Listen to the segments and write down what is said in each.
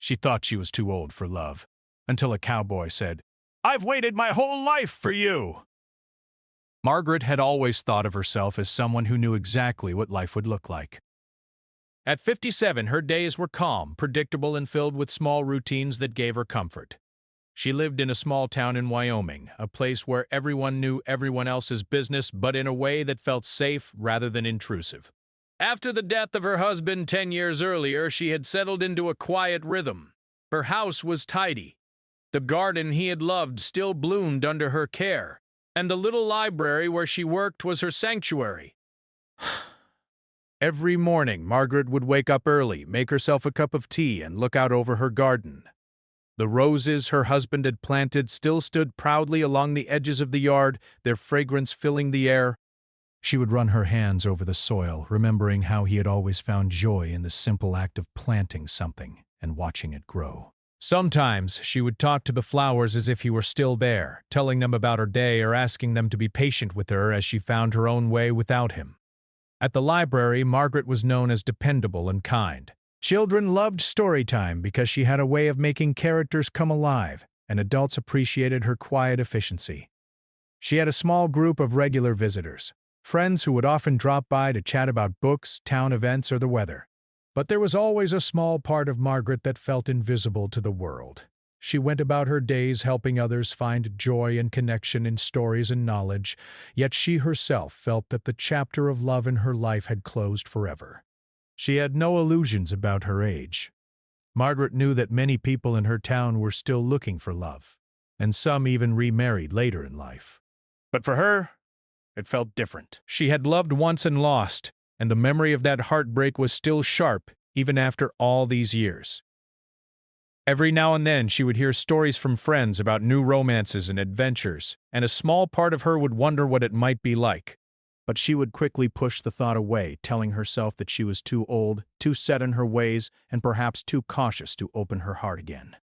She thought she was too old for love, until a cowboy said, "I've waited my whole life for you." Margaret had always thought of herself as someone who knew exactly what life would look like. At 57, her days were calm, predictable, and filled with small routines that gave her comfort. She lived in a small town in Wyoming, a place where everyone knew everyone else's business, but in a way that felt safe rather than intrusive. After the death of her husband 10 years earlier, she had settled into a quiet rhythm. Her house was tidy. The garden he had loved still bloomed under her care, and the little library where she worked was her sanctuary. Every morning, Margaret would wake up early, make herself a cup of tea, and look out over her garden. The roses her husband had planted still stood proudly along the edges of the yard, their fragrance filling the air. She would run her hands over the soil, remembering how he had always found joy in the simple act of planting something and watching it grow. Sometimes she would talk to the flowers as if he were still there, telling them about her day or asking them to be patient with her as she found her own way without him. At the library, Margaret was known as dependable and kind. Children loved story time because she had a way of making characters come alive, and adults appreciated her quiet efficiency. She had a small group of regular visitors, friends who would often drop by to chat about books, town events, or the weather. But there was always a small part of Margaret that felt invisible to the world. She went about her days helping others find joy and connection in stories and knowledge, yet she herself felt that the chapter of love in her life had closed forever. She had no illusions about her age. Margaret knew that many people in her town were still looking for love, and some even remarried later in life. But for her, it felt different. She had loved once and lost, and the memory of that heartbreak was still sharp even after all these years. Every now and then she would hear stories from friends about new romances and adventures, and a small part of her would wonder what it might be like. But she would quickly push the thought away, telling herself that she was too old, too set in her ways, and perhaps too cautious to open her heart again.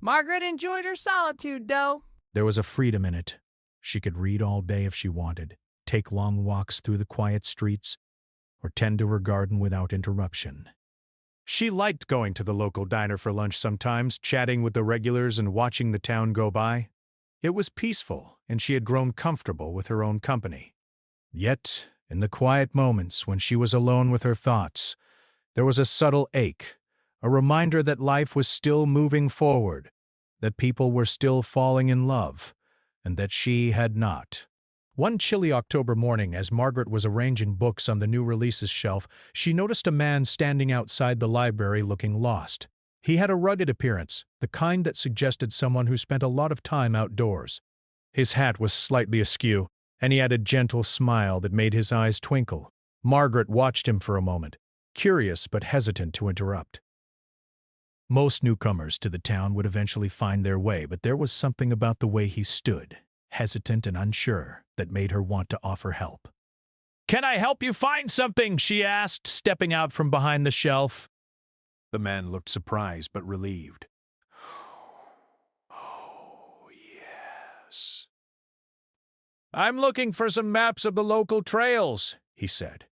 Margaret enjoyed her solitude, though. There was a freedom in it. She could read all day if she wanted, take long walks through the quiet streets, or tend to her garden without interruption. She liked going to the local diner for lunch sometimes, chatting with the regulars and watching the town go by. It was peaceful, and she had grown comfortable with her own company. Yet, in the quiet moments when she was alone with her thoughts, there was a subtle ache, a reminder that life was still moving forward, that people were still falling in love, and that she had not. One chilly October morning, as Margaret was arranging books on the new releases shelf, she noticed a man standing outside the library looking lost. He had a rugged appearance, the kind that suggested someone who spent a lot of time outdoors. His hat was slightly askew, and he had a gentle smile that made his eyes twinkle. Margaret watched him for a moment, curious but hesitant to interrupt. Most newcomers to the town would eventually find their way, but there was something about the way he stood, hesitant and unsure, that made her want to offer help. "Can I help you find something?" she asked, stepping out from behind the shelf. The man looked surprised but relieved. "Oh, yes. I'm looking for some maps of the local trails," he said.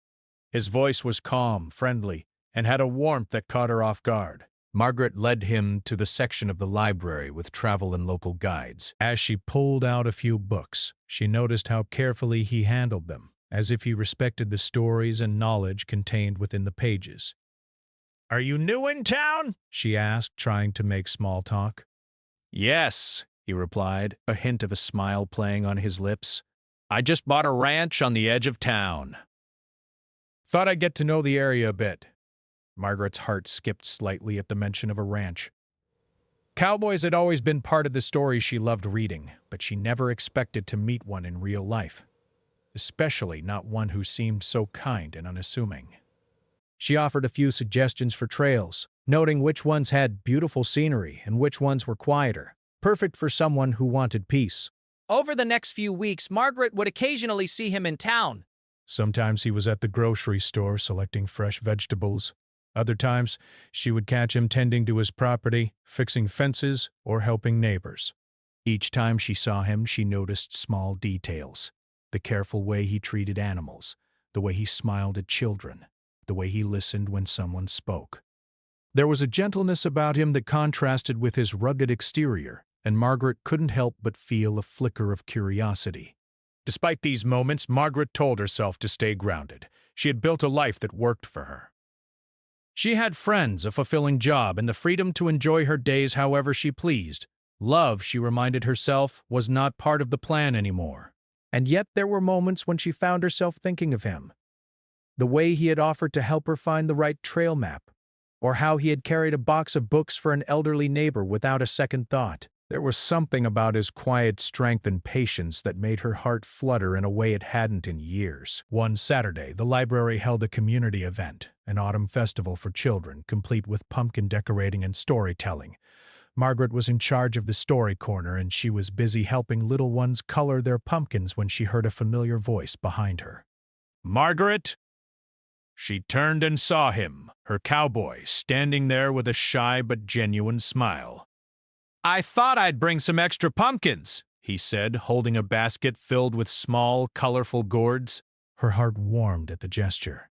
His voice was calm, friendly, and had a warmth that caught her off guard. Margaret led him to the section of the library with travel and local guides. As she pulled out a few books, she noticed how carefully he handled them, as if he respected the stories and knowledge contained within the pages. "Are you new in town?" she asked, trying to make small talk. "Yes," he replied, a hint of a smile playing on his lips. "I just bought a ranch on the edge of town. Thought I'd get to know the area a bit." Margaret's heart skipped slightly at the mention of a ranch. Cowboys had always been part of the stories she loved reading, but she never expected to meet one in real life, especially not one who seemed so kind and unassuming. She offered a few suggestions for trails, noting which ones had beautiful scenery and which ones were quieter, perfect for someone who wanted peace. Over the next few weeks, Margaret would occasionally see him in town. Sometimes he was at the grocery store selecting fresh vegetables. Other times, she would catch him tending to his property, fixing fences, or helping neighbors. Each time she saw him, she noticed small details. The careful way he treated animals, the way he smiled at children, the way he listened when someone spoke. There was a gentleness about him that contrasted with his rugged exterior, and Margaret couldn't help but feel a flicker of curiosity. Despite these moments, Margaret told herself to stay grounded. She had built a life that worked for her. She had friends, a fulfilling job, and the freedom to enjoy her days however she pleased. Love, she reminded herself, was not part of the plan anymore. And yet there were moments when she found herself thinking of him. The way he had offered to help her find the right trail map, or how he had carried a box of books for an elderly neighbor without a second thought. There was something about his quiet strength and patience that made her heart flutter in a way it hadn't in years. One Saturday, the library held a community event, an autumn festival for children, complete with pumpkin decorating and storytelling. Margaret was in charge of the story corner, and she was busy helping little ones color their pumpkins when she heard a familiar voice behind her. "Margaret?" She turned and saw him, her cowboy, standing there with a shy but genuine smile. "I thought I'd bring some extra pumpkins," he said, holding a basket filled with small, colorful gourds. Her heart warmed at the gesture.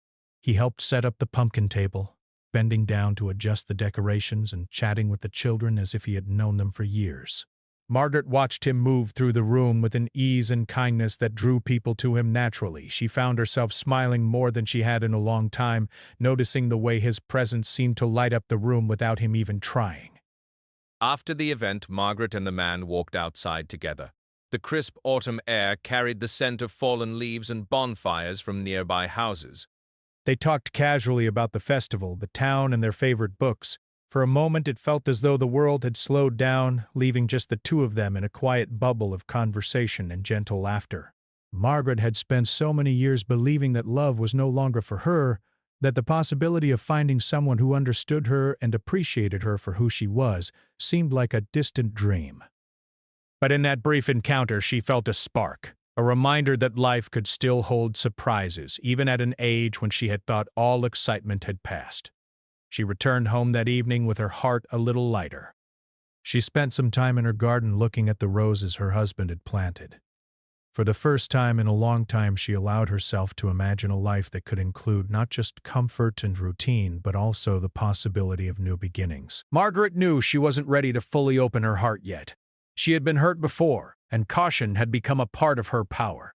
He helped set up the pumpkin table, bending down to adjust the decorations and chatting with the children as if he had known them for years. Margaret watched him move through the room with an ease and kindness that drew people to him naturally. She found herself smiling more than she had in a long time, noticing the way his presence seemed to light up the room without him even trying. After the event, Margaret and the man walked outside together. The crisp autumn air carried the scent of fallen leaves and bonfires from nearby houses. They talked casually about the festival, the town, and their favorite books. For a moment it felt as though the world had slowed down, leaving just the two of them in a quiet bubble of conversation and gentle laughter. Margaret had spent so many years believing that love was no longer for her, that the possibility of finding someone who understood her and appreciated her for who she was seemed like a distant dream. But in that brief encounter she felt a spark, a reminder that life could still hold surprises, even at an age when she had thought all excitement had passed. She returned home that evening with her heart a little lighter. She spent some time in her garden looking at the roses her husband had planted. For the first time in a long time, she allowed herself to imagine a life that could include not just comfort and routine, but also the possibility of new beginnings. Margaret knew she wasn't ready to fully open her heart yet. She had been hurt before, and caution had become a part of her power.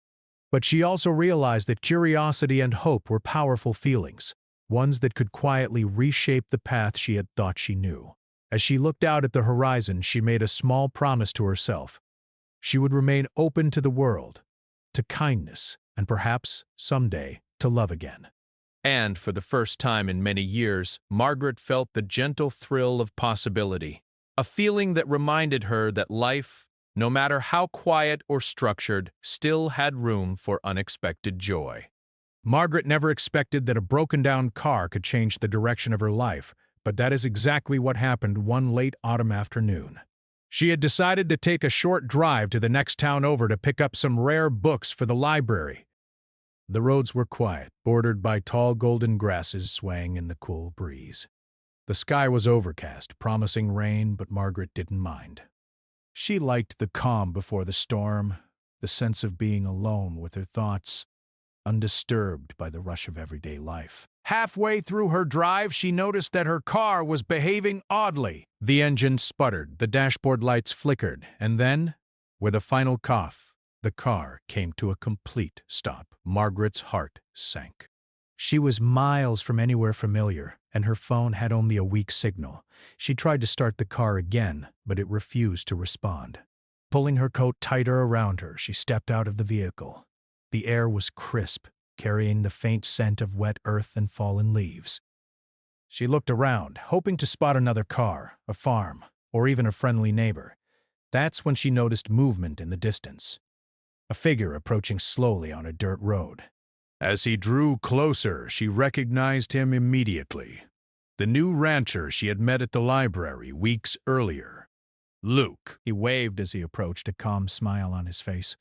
But she also realized that curiosity and hope were powerful feelings, ones that could quietly reshape the path she had thought she knew. As she looked out at the horizon, she made a small promise to herself. She would remain open to the world, to kindness, and perhaps, someday, to love again. And for the first time in many years, Margaret felt the gentle thrill of possibility, a feeling that reminded her that life, no matter how quiet or structured, still had room for unexpected joy. Margaret never expected that a broken-down car could change the direction of her life, but that is exactly what happened one late autumn afternoon. She had decided to take a short drive to the next town over to pick up some rare books for the library. The roads were quiet, bordered by tall golden grasses swaying in the cool breeze. The sky was overcast, promising rain, but Margaret didn't mind. She liked the calm before the storm, the sense of being alone with her thoughts, undisturbed by the rush of everyday life. Halfway through her drive, she noticed that her car was behaving oddly. The engine sputtered, the dashboard lights flickered, and then, with a final cough, the car came to a complete stop. Margaret's heart sank. She was miles from anywhere familiar, and her phone had only a weak signal. She tried to start the car again, but it refused to respond. Pulling her coat tighter around her, she stepped out of the vehicle. The air was crisp, carrying the faint scent of wet earth and fallen leaves. She looked around, hoping to spot another car, a farm, or even a friendly neighbor. That's when she noticed movement in the distance. A figure approaching slowly on a dirt road. As he drew closer, she recognized him immediately. The new rancher she had met at the library weeks earlier. Luke. He waved as he approached, a calm smile on his face.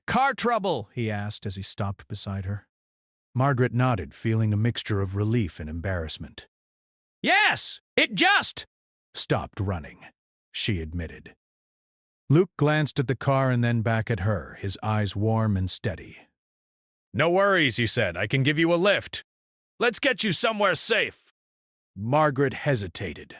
"Car trouble?" he asked as he stopped beside her. Margaret nodded, feeling a mixture of relief and embarrassment. "Yes, it just stopped running," she admitted. Luke glanced at the car and then back at her, his eyes warm and steady. "No worries," he said. "I can give you a lift. Let's get you somewhere safe." Margaret hesitated.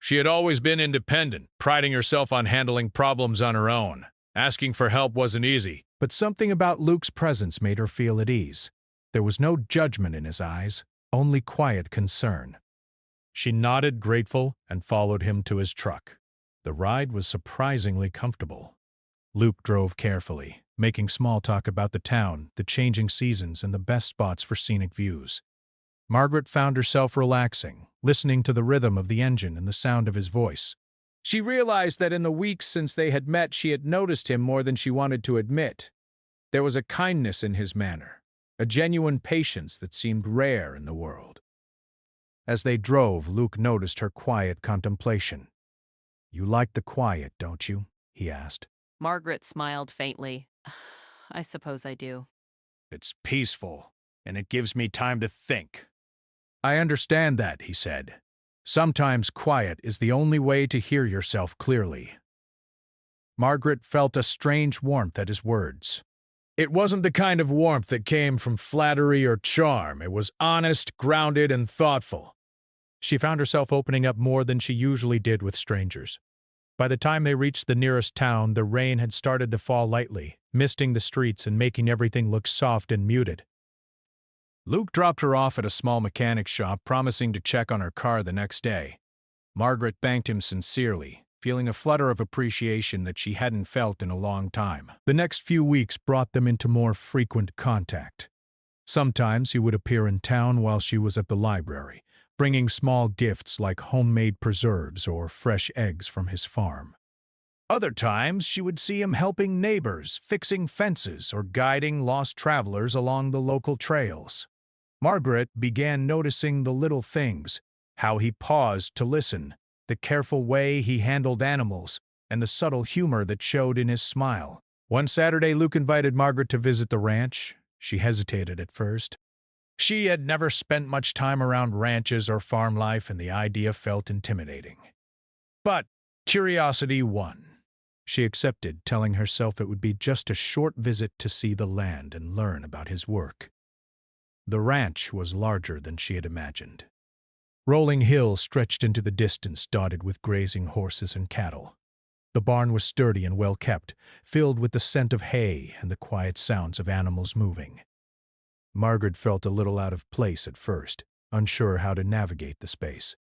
She had always been independent, priding herself on handling problems on her own. Asking for help wasn't easy. But something about Luke's presence made her feel at ease. There was no judgment in his eyes, only quiet concern. She nodded, grateful, and followed him to his truck. The ride was surprisingly comfortable. Luke drove carefully, making small talk about the town, the changing seasons, and the best spots for scenic views. Margaret found herself relaxing, listening to the rhythm of the engine and the sound of his voice. She realized that in the weeks since they had met, she had noticed him more than she wanted to admit. There was a kindness in his manner, a genuine patience that seemed rare in the world. As they drove, Luke noticed her quiet contemplation. "You like the quiet, don't you?" he asked. Margaret smiled faintly. I suppose I do. "It's peaceful, and it gives me time to think." "I understand that," he said. "Sometimes quiet is the only way to hear yourself clearly." Margaret felt a strange warmth at his words. It wasn't the kind of warmth that came from flattery or charm. It was honest, grounded, and thoughtful. She found herself opening up more than she usually did with strangers. By the time they reached the nearest town, the rain had started to fall lightly, misting the streets and making everything look soft and muted. Luke dropped her off at a small mechanic shop, promising to check on her car the next day. Margaret thanked him sincerely, feeling a flutter of appreciation that she hadn't felt in a long time. The next few weeks brought them into more frequent contact. Sometimes he would appear in town while she was at the library, bringing small gifts like homemade preserves or fresh eggs from his farm. Other times, she would see him helping neighbors, fixing fences, or guiding lost travelers along the local trails. Margaret began noticing the little things, how he paused to listen, the careful way he handled animals, and the subtle humor that showed in his smile. One Saturday, Luke invited Margaret to visit the ranch. She hesitated at first. She had never spent much time around ranches or farm life, and the idea felt intimidating. But curiosity won. She accepted, telling herself it would be just a short visit to see the land and learn about his work. The ranch was larger than she had imagined. Rolling hills stretched into the distance, dotted with grazing horses and cattle. The barn was sturdy and well kept, filled with the scent of hay and the quiet sounds of animals moving. Margaret felt a little out of place at first, unsure how to navigate the space.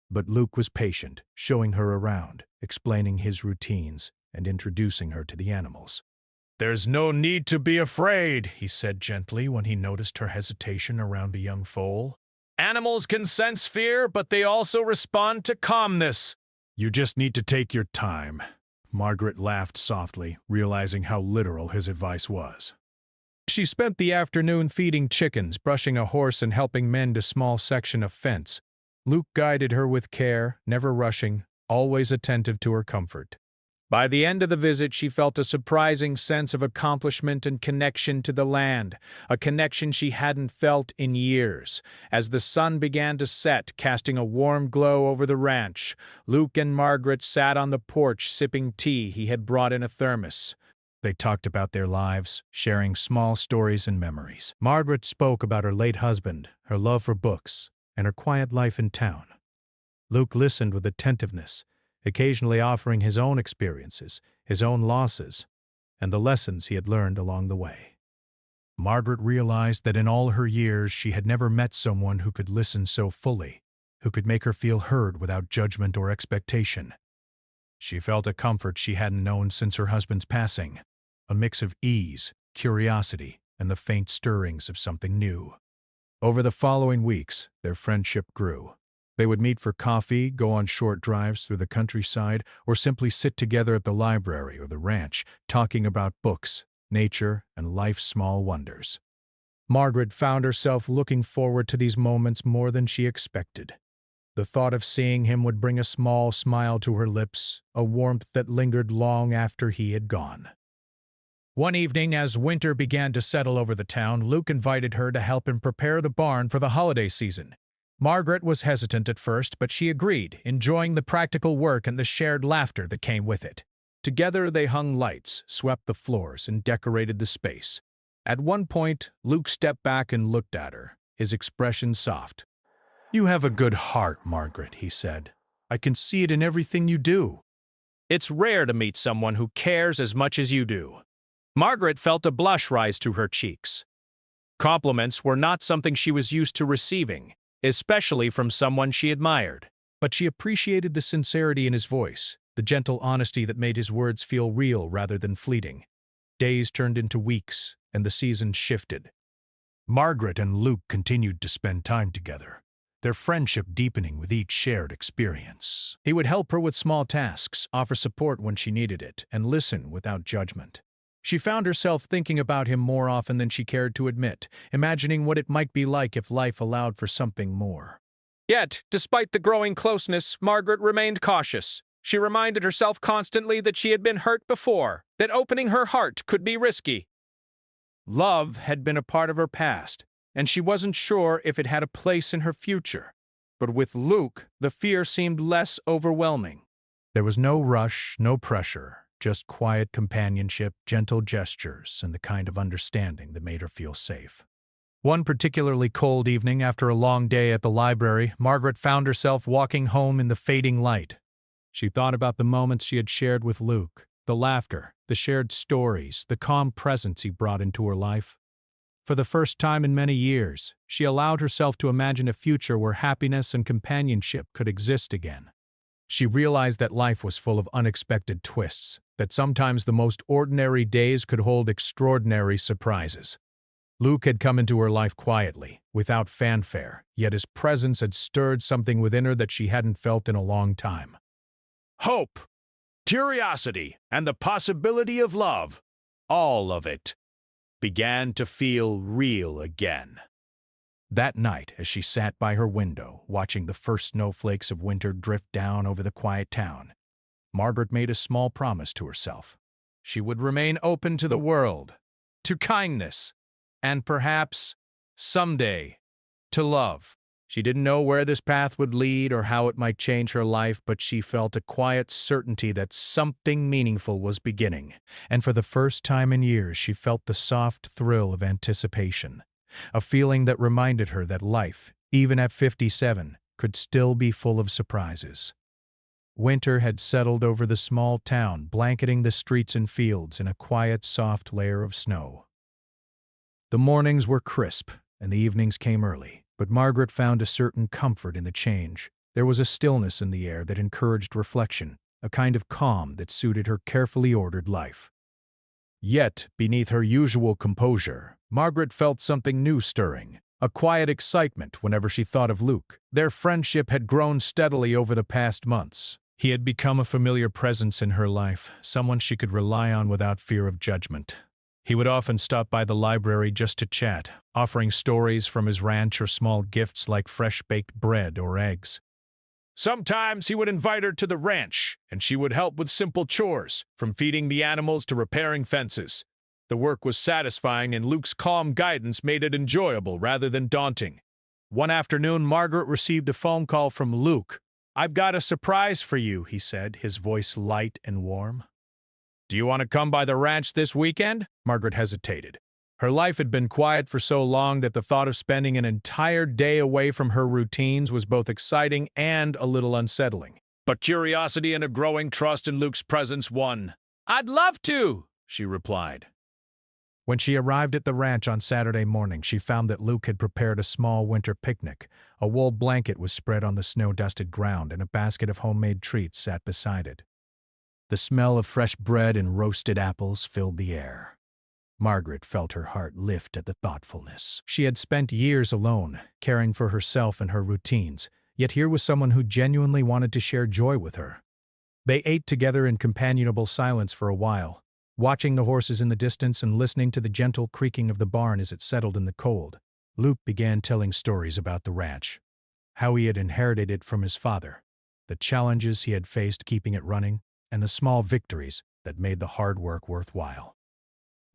But Luke was patient, showing her around, explaining his routines, and introducing her to the animals. "There's no need to be afraid," he said gently when he noticed her hesitation around a young foal. "Animals can sense fear, but they also respond to calmness. You just need to take your time." Margaret laughed softly, realizing how literal his advice was. She spent the afternoon feeding chickens, brushing a horse, and helping mend a small section of fence. Luke guided her with care, never rushing, always attentive to her comfort. By the end of the visit, she felt a surprising sense of accomplishment and connection to the land, a connection she hadn't felt in years. As the sun began to set, casting a warm glow over the ranch, Luke and Margaret sat on the porch sipping tea he had brought in a thermos. They talked about their lives, sharing small stories and memories. Margaret spoke about her late husband, her love for books, and her quiet life in town. Luke listened with attentiveness, occasionally offering his own experiences, his own losses, and the lessons he had learned along the way. Margaret realized that in all her years she had never met someone who could listen so fully, who could make her feel heard without judgment or expectation. She felt a comfort she hadn't known since her husband's passing, a mix of ease, curiosity, and the faint stirrings of something new. Over the following weeks, their friendship grew. They would meet for coffee, go on short drives through the countryside, or simply sit together at the library or the ranch, talking about books, nature, and life's small wonders. Margaret found herself looking forward to these moments more than she expected. The thought of seeing him would bring a small smile to her lips, a warmth that lingered long after he had gone. One evening, as winter began to settle over the town, Luke invited her to help him prepare the barn for the holiday season. Margaret was hesitant at first, but she agreed, enjoying the practical work and the shared laughter that came with it. Together they hung lights, swept the floors, and decorated the space. At one point, Luke stepped back and looked at her, his expression soft. "You have a good heart, Margaret," he said. "I can see it in everything you do." It's rare to meet someone who cares as much as you do. Margaret felt a blush rise to her cheeks. Compliments were not something she was used to receiving, especially from someone she admired. But she appreciated the sincerity in his voice, the gentle honesty that made his words feel real rather than fleeting. Days turned into weeks, and the seasons shifted. Margaret and Luke continued to spend time together, their friendship deepening with each shared experience. He would help her with small tasks, offer support when she needed it, and listen without judgment. She found herself thinking about him more often than she cared to admit, imagining what it might be like if life allowed for something more. Yet, despite the growing closeness, Margaret remained cautious. She reminded herself constantly that she had been hurt before, that opening her heart could be risky. Love had been a part of her past, and she wasn't sure if it had a place in her future. But with Luke, the fear seemed less overwhelming. There was no rush, no pressure, just quiet companionship, gentle gestures, and the kind of understanding that made her feel safe. One particularly cold evening after a long day at the library, Margaret found herself walking home in the fading light. She thought about the moments she had shared with Luke, the laughter, the shared stories, the calm presence he brought into her life. For the first time in many years, she allowed herself to imagine a future where happiness and companionship could exist again. She realized that life was full of unexpected twists, that sometimes the most ordinary days could hold extraordinary surprises. Luke had come into her life quietly, without fanfare, yet his presence had stirred something within her that she hadn't felt in a long time. Hope, curiosity, and the possibility of love, all of it, began to feel real again. That night, as she sat by her window, watching the first snowflakes of winter drift down over the quiet town, Margaret made a small promise to herself. She would remain open to the world, to kindness, and perhaps, someday, to love. She didn't know where this path would lead or how it might change her life, but she felt a quiet certainty that something meaningful was beginning, and for the first time in years she felt the soft thrill of anticipation, a feeling that reminded her that life, even at 57, could still be full of surprises. Winter had settled over the small town, blanketing the streets and fields in a quiet, soft layer of snow. The mornings were crisp, and the evenings came early, but Margaret found a certain comfort in the change. There was a stillness in the air that encouraged reflection, a kind of calm that suited her carefully ordered life. Yet, beneath her usual composure, Margaret felt something new stirring, a quiet excitement whenever she thought of Luke. Their friendship had grown steadily over the past months. He had become a familiar presence in her life, someone she could rely on without fear of judgment. He would often stop by the library just to chat, offering stories from his ranch or small gifts like fresh-baked bread or eggs. Sometimes he would invite her to the ranch, and she would help with simple chores, from feeding the animals to repairing fences. The work was satisfying, and Luke's calm guidance made it enjoyable rather than daunting. One afternoon, Margaret received a phone call from Luke. "I've got a surprise for you," he said, his voice light and warm. "Do you want to come by the ranch this weekend?" Margaret hesitated. Her life had been quiet for so long that the thought of spending an entire day away from her routines was both exciting and a little unsettling. But curiosity and a growing trust in Luke's presence won. "I'd love to," she replied. When she arrived at the ranch on Saturday morning, she found that Luke had prepared a small winter picnic. A wool blanket was spread on the snow-dusted ground, and a basket of homemade treats sat beside it. The smell of fresh bread and roasted apples filled the air. Margaret felt her heart lift at the thoughtfulness. She had spent years alone, caring for herself and her routines, yet here was someone who genuinely wanted to share joy with her. They ate together in companionable silence for a while, watching the horses in the distance and listening to the gentle creaking of the barn as it settled in the cold. Luke began telling stories about the ranch, how he had inherited it from his father, the challenges he had faced keeping it running, and the small victories that made the hard work worthwhile.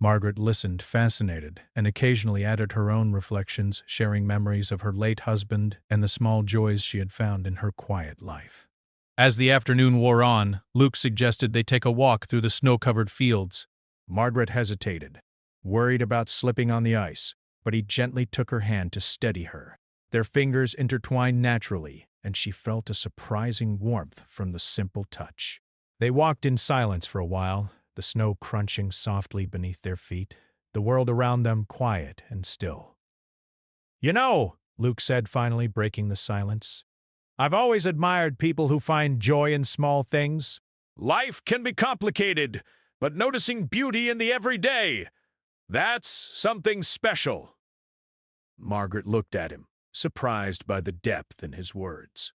Margaret listened, fascinated, and occasionally added her own reflections, sharing memories of her late husband and the small joys she had found in her quiet life. As the afternoon wore on, Luke suggested they take a walk through the snow-covered fields. Margaret hesitated, worried about slipping on the ice, but he gently took her hand to steady her. Their fingers intertwined naturally, and she felt a surprising warmth from the simple touch. They walked in silence for a while, the snow crunching softly beneath their feet, the world around them quiet and still. "You know," Luke said finally, breaking the silence, "I've always admired people who find joy in small things. Life can be complicated, but noticing beauty in the everyday, that's something special." Margaret looked at him, surprised by the depth in his words.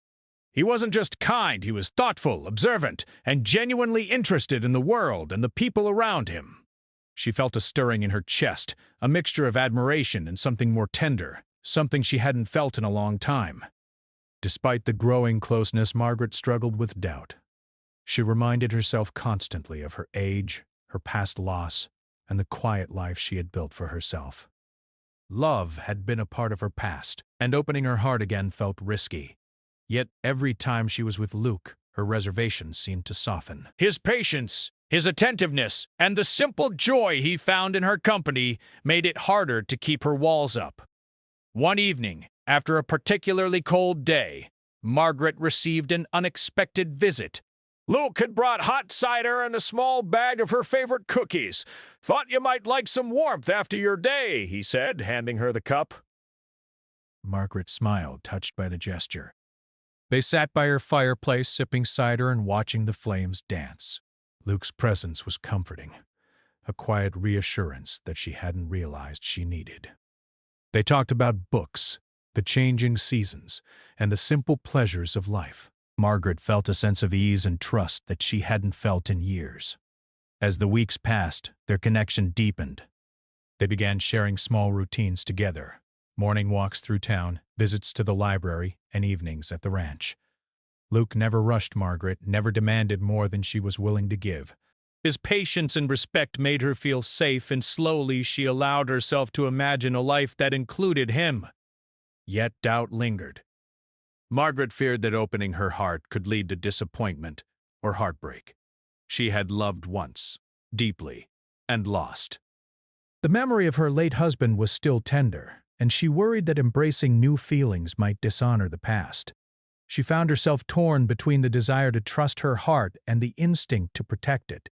He wasn't just kind, he was thoughtful, observant, and genuinely interested in the world and the people around him. She felt a stirring in her chest, a mixture of admiration and something more tender, something she hadn't felt in a long time. Despite the growing closeness, Margaret struggled with doubt. She reminded herself constantly of her age, her past loss, and the quiet life she had built for herself. Love had been a part of her past, and opening her heart again felt risky. Yet every time she was with Luke, her reservations seemed to soften. His patience, his attentiveness, and the simple joy he found in her company made it harder to keep her walls up. One evening, after a particularly cold day, Margaret received an unexpected visit. Luke had brought hot cider and a small bag of her favorite cookies. "Thought you might like some warmth after your day," he said, handing her the cup. Margaret smiled, touched by the gesture. They sat by her fireplace, sipping cider and watching the flames dance. Luke's presence was comforting, a quiet reassurance that she hadn't realized she needed. They talked about books, the changing seasons, and the simple pleasures of life. Margaret felt a sense of ease and trust that she hadn't felt in years. As the weeks passed, their connection deepened. They began sharing small routines together, morning walks through town, visits to the library, and evenings at the ranch. Luke never rushed Margaret, never demanded more than she was willing to give. His patience and respect made her feel safe, and slowly she allowed herself to imagine a life that included him. Yet doubt lingered. Margaret feared that opening her heart could lead to disappointment or heartbreak. She had loved once, deeply, and lost. The memory of her late husband was still tender, and she worried that embracing new feelings might dishonor the past. She found herself torn between the desire to trust her heart and the instinct to protect it.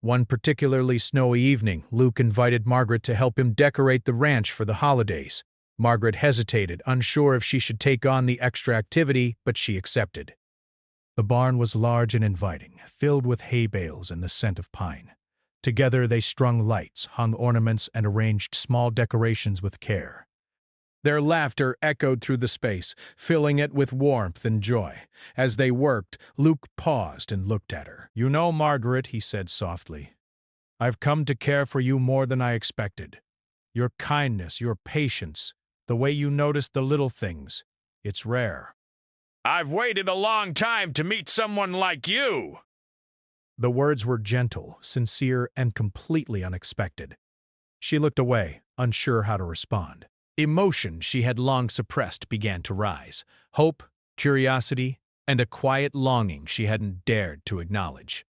One particularly snowy evening, Luke invited Margaret to help him decorate the ranch for the holidays. Margaret hesitated, unsure if she should take on the extra activity, but she accepted. The barn was large and inviting, filled with hay bales and the scent of pine. Together they strung lights, hung ornaments, and arranged small decorations with care. Their laughter echoed through the space, filling it with warmth and joy. As they worked, Luke paused and looked at her. "You know, Margaret," he said softly, "I've come to care for you more than I expected. Your kindness, your patience, the way you notice the little things, it's rare." "I've waited a long time to meet someone like you." The words were gentle, sincere, and completely unexpected. She looked away, unsure how to respond. Emotion she had long suppressed began to rise. Hope, curiosity, and a quiet longing she hadn't dared to acknowledge.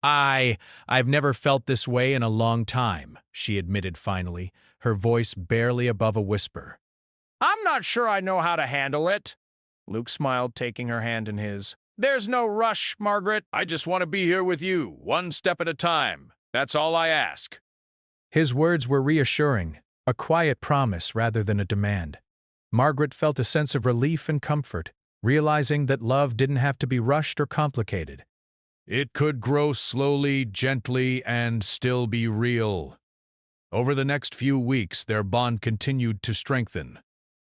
I've never felt this way in a long time," she admitted finally, her voice barely above a whisper. "I'm not sure I know how to handle it." Luke smiled, taking her hand in his. "There's no rush, Margaret. I just want to be here with you, one step at a time. That's all I ask." His words were reassuring, a quiet promise rather than a demand. Margaret felt a sense of relief and comfort, realizing that love didn't have to be rushed or complicated. It could grow slowly, gently, and still be real. Over the next few weeks, their bond continued to strengthen.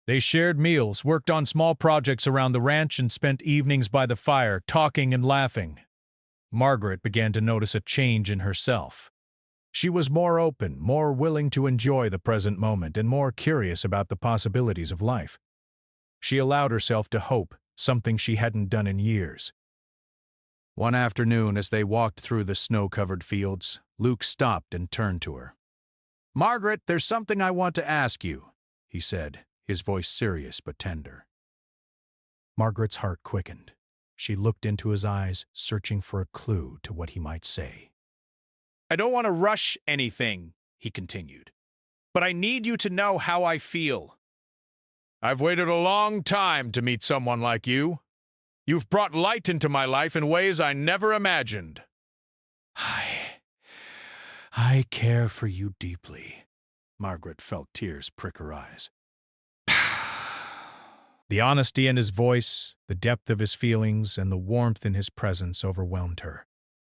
They shared meals, worked on small projects around the ranch, and spent evenings by the fire, talking and laughing. Margaret began to notice a change in herself. She was more open, more willing to enjoy the present moment, and more curious about the possibilities of life. She allowed herself to hope, something she hadn't done in years. One afternoon, as they walked through the snow-covered fields, Luke stopped and turned to her. "Margaret, there's something I want to ask you," he said, his voice serious but tender. Margaret's heart quickened. She looked into his eyes, searching for a clue to what he might say. "I don't want to rush anything," he continued, "but I need you to know how I feel." I've waited a long time to meet someone like you. You've brought light into my life in ways I never imagined. I care for you deeply. Margaret felt tears prick her eyes. The honesty in his voice, the depth of his feelings, and the warmth in his presence overwhelmed her.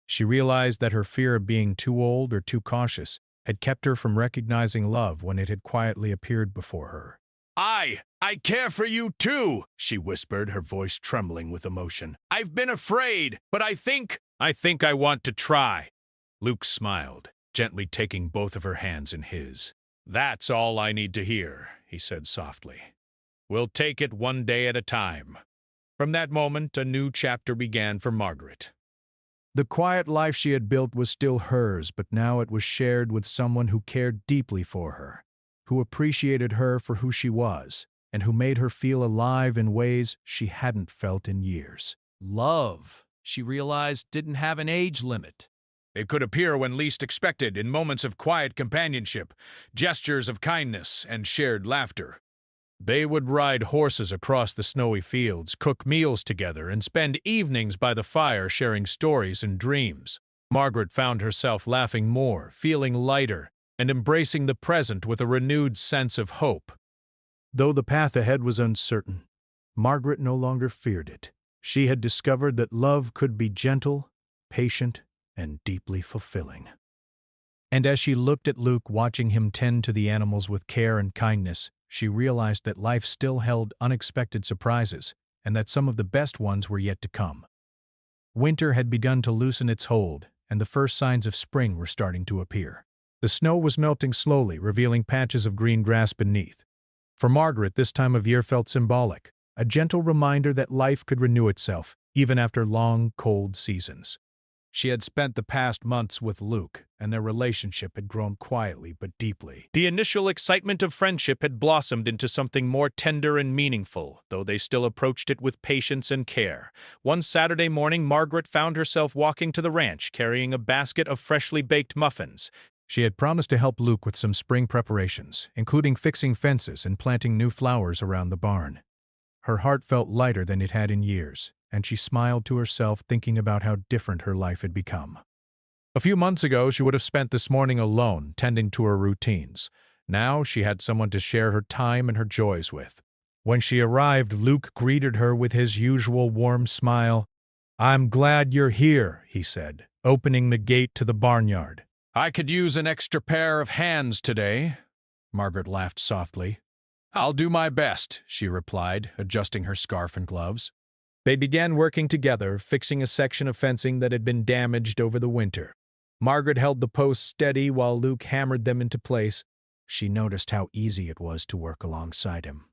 She realized that her fear of being too old or too cautious had kept her from recognizing love when it had quietly appeared before her. I care for you too, she whispered, her voice trembling with emotion. I've been afraid, but I think I want to try. Luke smiled, gently taking both of her hands in his. That's all I need to hear, he said softly. We'll take it one day at a time. From that moment, a new chapter began for Margaret. The quiet life she had built was still hers, but now it was shared with someone who cared deeply for her, who appreciated her for who she was, and who made her feel alive in ways she hadn't felt in years. Love, she realized, didn't have an age limit. It could appear when least expected, in moments of quiet companionship, gestures of kindness, and shared laughter. They would ride horses across the snowy fields, cook meals together, and spend evenings by the fire sharing stories and dreams. Margaret found herself laughing more, feeling lighter, and embracing the present with a renewed sense of hope. Though the path ahead was uncertain, Margaret no longer feared it. She had discovered that love could be gentle, patient, and deeply fulfilling. And as she looked at Luke, watching him tend to the animals with care and kindness, she realized that life still held unexpected surprises, and that some of the best ones were yet to come. Winter had begun to loosen its hold, and the first signs of spring were starting to appear. The snow was melting slowly, revealing patches of green grass beneath. For Margaret, this time of year felt symbolic, a gentle reminder that life could renew itself, even after long, cold seasons. She had spent the past months with Luke, and their relationship had grown quietly but deeply. The initial excitement of friendship had blossomed into something more tender and meaningful, though they still approached it with patience and care. One Saturday morning, Margaret found herself walking to the ranch, carrying a basket of freshly baked muffins. She had promised to help Luke with some spring preparations, including fixing fences and planting new flowers around the barn. Her heart felt lighter than it had in years, and she smiled to herself, thinking about how different her life had become. A few months ago, she would have spent this morning alone, tending to her routines. Now she had someone to share her time and her joys with. When she arrived, Luke greeted her with his usual warm smile. "I'm glad you're here," he said, opening the gate to the barnyard. "I could use an extra pair of hands today," Margaret laughed softly. "I'll do my best," she replied, adjusting her scarf and gloves. They began working together, fixing a section of fencing that had been damaged over the winter. Margaret held the posts steady while Luke hammered them into place. She noticed how easy it was to work alongside him.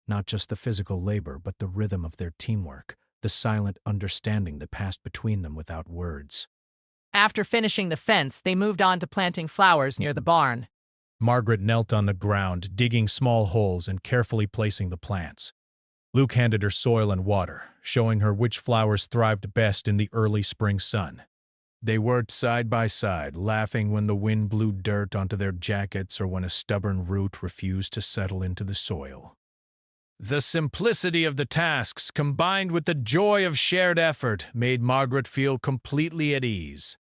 Not just the physical labor, but the rhythm of their teamwork, the silent understanding that passed between them without words. After finishing the fence, they moved on to planting flowers near the barn. Margaret knelt on the ground, digging small holes and carefully placing the plants. Luke handed her soil and water, showing her which flowers thrived best in the early spring sun. They worked side by side, laughing when the wind blew dirt onto their jackets or when a stubborn root refused to settle into the soil. The simplicity of the tasks, combined with the joy of shared effort, made Margaret feel completely at ease.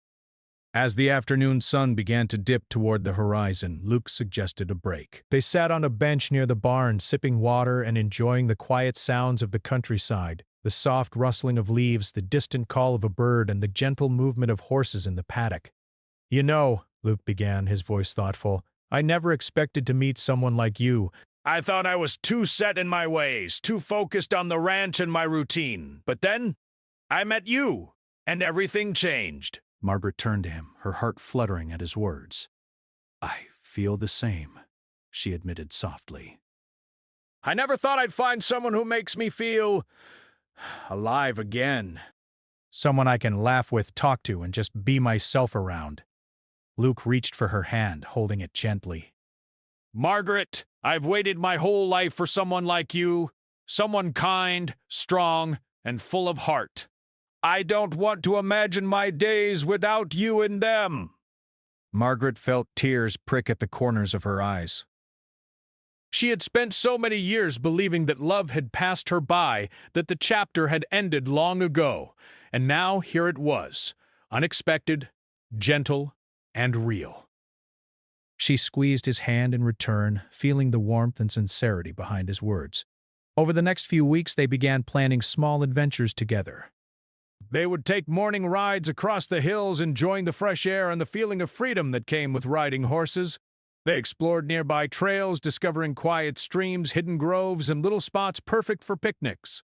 As the afternoon sun began to dip toward the horizon, Luke suggested a break. They sat on a bench near the barn, sipping water and enjoying the quiet sounds of the countryside, the soft rustling of leaves, the distant call of a bird, and the gentle movement of horses in the paddock. "You know," Luke began, his voice thoughtful, "I never expected to meet someone like you. I thought I was too set in my ways, too focused on the ranch and my routine. But then, I met you, and everything changed." Margaret turned to him, her heart fluttering at his words. "I feel the same," she admitted softly. "I never thought I'd find someone who makes me feel alive again. Someone I can laugh with, talk to, and just be myself around." Luke reached for her hand, holding it gently. "Margaret, I've waited my whole life for someone like you, someone kind, strong, and full of heart. I don't want to imagine my days without you in them." Margaret felt tears prick at the corners of her eyes. She had spent so many years believing that love had passed her by, that the chapter had ended long ago, and now here it was, unexpected, gentle, and real. She squeezed his hand in return, feeling the warmth and sincerity behind his words. Over the next few weeks, they began planning small adventures together. They would take morning rides across the hills, enjoying the fresh air and the feeling of freedom that came with riding horses. They explored nearby trails, discovering quiet streams, hidden groves, and little spots perfect for picnics.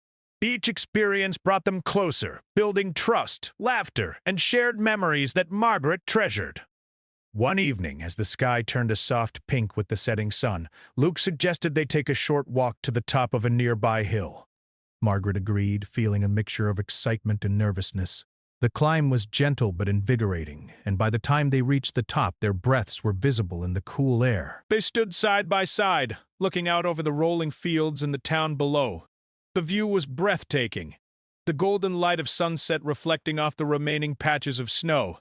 Each experience brought them closer, building trust, laughter, and shared memories that Margaret treasured. One evening, as the sky turned a soft pink with the setting sun, Luke suggested they take a short walk to the top of a nearby hill. Margaret agreed, feeling a mixture of excitement and nervousness. The climb was gentle but invigorating, and by the time they reached the top, their breaths were visible in the cool air. They stood side by side, looking out over the rolling fields and the town below. The view was breathtaking, the golden light of sunset reflecting off the remaining patches of snow,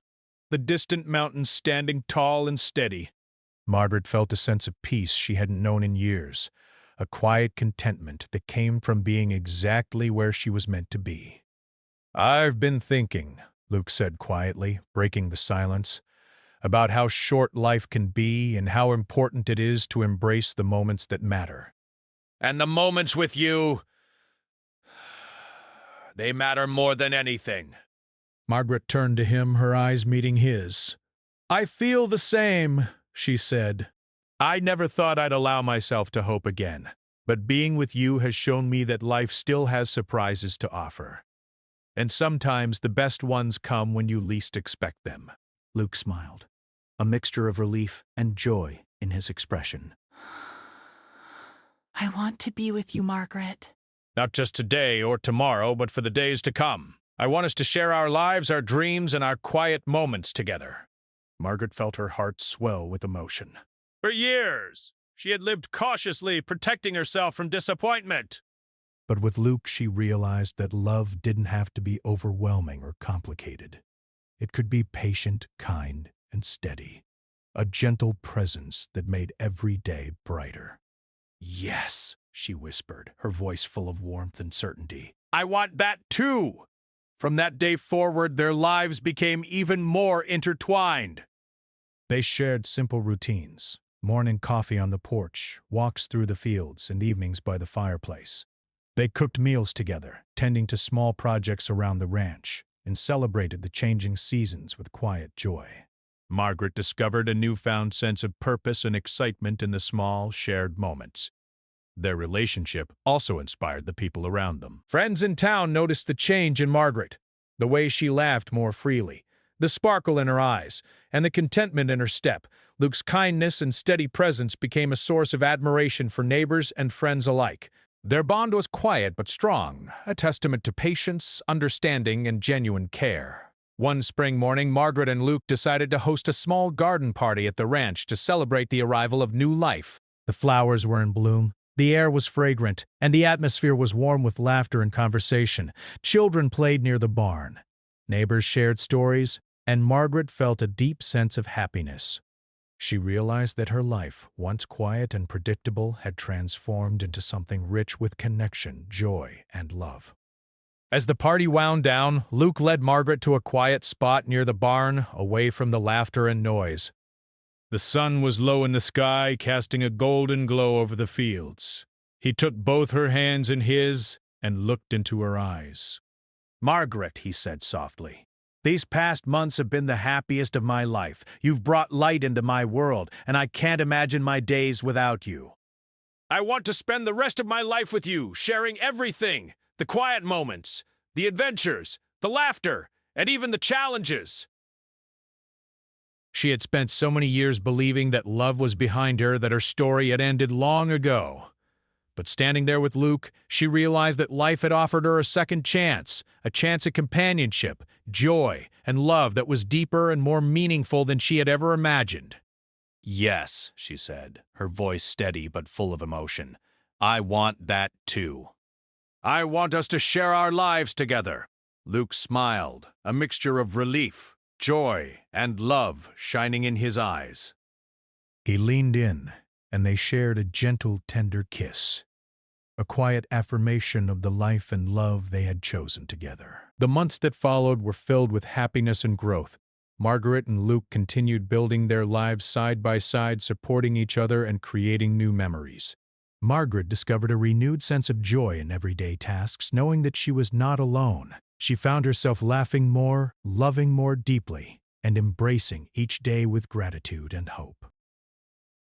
the distant mountains standing tall and steady. Margaret felt a sense of peace she hadn't known in years, a quiet contentment that came from being exactly where she was meant to be. "I've been thinking," Luke said quietly, breaking the silence, "about how short life can be and how important it is to embrace the moments that matter." "And the moments with you, they matter more than anything." Margaret turned to him, her eyes meeting his. "I feel the same," she said. "I never thought I'd allow myself to hope again, but being with you has shown me that life still has surprises to offer. And sometimes the best ones come when you least expect them." Luke smiled, a mixture of relief and joy in his expression. I want to be with you, Margaret. "Not just today or tomorrow, but for the days to come. I want us to share our lives, our dreams, and our quiet moments together." Margaret felt her heart swell with emotion. For years, she had lived cautiously, protecting herself from disappointment. But with Luke, she realized that love didn't have to be overwhelming or complicated. It could be patient, kind, and steady, a gentle presence that made every day brighter. "Yes," she whispered, her voice full of warmth and certainty. "I want that too." From that day forward, their lives became even more intertwined. They shared simple routines, morning coffee on the porch, walks through the fields, and evenings by the fireplace. They cooked meals together, tending to small projects around the ranch, and celebrated the changing seasons with quiet joy. Margaret discovered a newfound sense of purpose and excitement in the small, shared moments. Their relationship also inspired the people around them. Friends in town noticed the change in Margaret, the way she laughed more freely, the sparkle in her eyes, and the contentment in her step. Luke's kindness and steady presence became a source of admiration for neighbors and friends alike. Their bond was quiet but strong, a testament to patience, understanding, and genuine care. One spring morning, Margaret and Luke decided to host a small garden party at the ranch to celebrate the arrival of new life. The flowers were in bloom. The air was fragrant, and the atmosphere was warm with laughter and conversation. Children played near the barn. Neighbors shared stories, and Margaret felt a deep sense of happiness. She realized that her life, once quiet and predictable, had transformed into something rich with connection, joy, and love. As the party wound down, Luke led Margaret to a quiet spot near the barn, away from the laughter and noise. The sun was low in the sky, casting a golden glow over the fields. He took both her hands in his and looked into her eyes. "Margaret," he said softly, "these past months have been the happiest of my life. You've brought light into my world, and I can't imagine my days without you. I want to spend the rest of my life with you, sharing everything, the quiet moments, the adventures, the laughter, and even the challenges." She had spent so many years believing that love was behind her, that her story had ended long ago. But standing there with Luke, she realized that life had offered her a second chance, a chance at companionship, joy, and love that was deeper and more meaningful than she had ever imagined. "Yes," she said, her voice steady but full of emotion. "I want that too. I want us to share our lives together." Luke smiled, a mixture of relief, joy, and love shining in his eyes. He leaned in, and they shared a gentle, tender kiss, a quiet affirmation of the life and love they had chosen together. The months that followed were filled with happiness and growth. Margaret and Luke continued building their lives side by side, supporting each other and creating new memories. Margaret discovered a renewed sense of joy in everyday tasks, knowing that she was not alone. She found herself laughing more, loving more deeply, and embracing each day with gratitude and hope.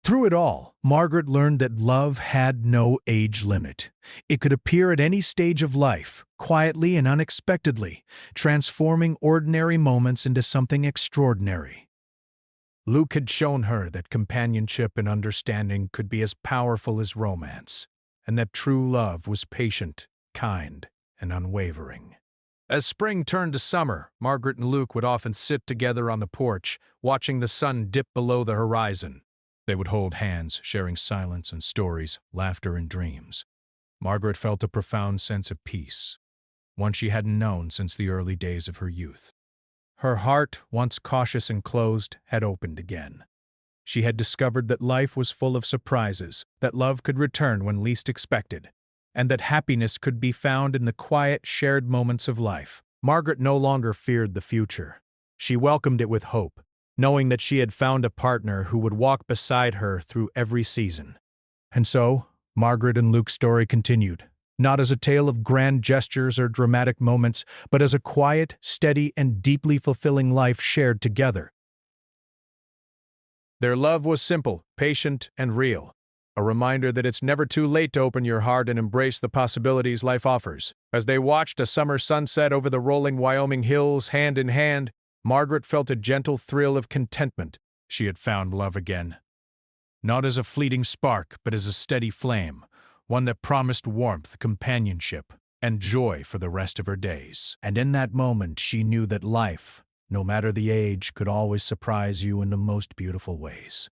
Through it all, Margaret learned that love had no age limit. It could appear at any stage of life, quietly and unexpectedly, transforming ordinary moments into something extraordinary. Luke had shown her that companionship and understanding could be as powerful as romance, and that true love was patient, kind, and unwavering. As spring turned to summer, Margaret and Luke would often sit together on the porch, watching the sun dip below the horizon. They would hold hands, sharing silence and stories, laughter and dreams. Margaret felt a profound sense of peace, one she hadn't known since the early days of her youth. Her heart, once cautious and closed, had opened again. She had discovered that life was full of surprises, that love could return when least expected, and that happiness could be found in the quiet, shared moments of life. Margaret no longer feared the future. She welcomed it with hope, knowing that she had found a partner who would walk beside her through every season. And so, Margaret and Luke's story continued, not as a tale of grand gestures or dramatic moments, but as a quiet, steady, and deeply fulfilling life shared together. Their love was simple, patient, and real, a reminder that it's never too late to open your heart and embrace the possibilities life offers. As they watched a summer sunset over the rolling Wyoming hills hand in hand, Margaret felt a gentle thrill of contentment. She had found love again. Not as a fleeting spark, but as a steady flame, one that promised warmth, companionship, and joy for the rest of her days. And in that moment, she knew that life, no matter the age, could always surprise you in the most beautiful ways.